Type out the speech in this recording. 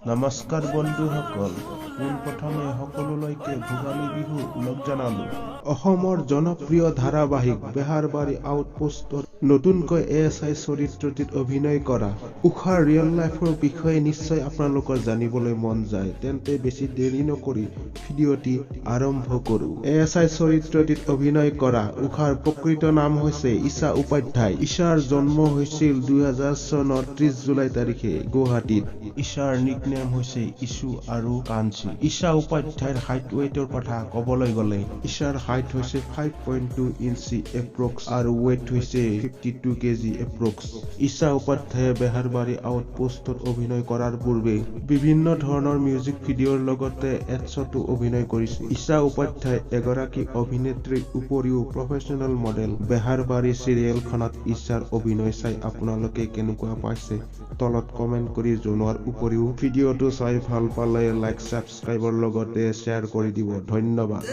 নমস্কাৰ বন্ধুসকল, পোনপ্ৰথমে সকলোলৈকে ভোগালী বিহু ওলগ জনালো। অসমৰ জনপ্ৰিয় ধাৰাবাহিক বেহাৰবাৰী আউটপোষ্টত নতুনকৈ এএছআই চৰিত্ৰটিত অভিনয় কৰা উষাৰ ৰিয়েল লাইফৰ বিষয়ে নিশ্চয় আপোনালোকৰ জানিবলৈ মন যায়। তেন্তে বেছি দেৰি নকৰি ভিডিঅ'টি আৰম্ভ কৰো। এএছআই চৰিত্ৰটিত অভিনয় কৰা উষাৰ প্ৰকৃত নাম হৈছে ঈশা উপাধ্যায়। ঈশাৰ জন্ম হৈছিল 2000 চনৰ 30 জুলাই তাৰিখে গুৱাহাটীত। ঈশাৰ নিকনেম হৈছে ইছু আৰু কাঞ্চি। ঈশা উপাধ্যায়ৰ হাইট ৱেইটৰ কথা ক'বলৈ গ'লে ঈশাৰ হাইট হৈছে 5.2 ইঞ্চি এপ্ৰক্স আৰু ৱেইট হৈছে 52 কেজি এপ্ৰক্স। ঈশা উপাধ্যায়ে বেহাৰবাৰী আউটপোষ্টত অভিনয় কৰাৰ পূৰ্বে বিভিন্ন ধৰণৰ মিউজিক ভিডিঅ'ৰ লগতে এডছতো অভিনয় কৰিছিল। ঈশা উপাধ্যায় এগৰাকী অভিনেত্ৰীৰ উপৰিও প্ৰফেশ্যনেল মডেল। বেহাৰবাৰী চিৰিয়েলখনত ঈশাৰ অভিনয় চাই আপোনালোকে কেনেকুৱা পাইছে তলত কমেন্ট কৰি জনোৱাৰ উপৰিও ভিডিঅ'টো চাই ভাল পালে লাইক, ছাবস্ক্ৰাইবৰ লগতে শ্বেয়াৰ কৰি দিব। ধন্যবাদ।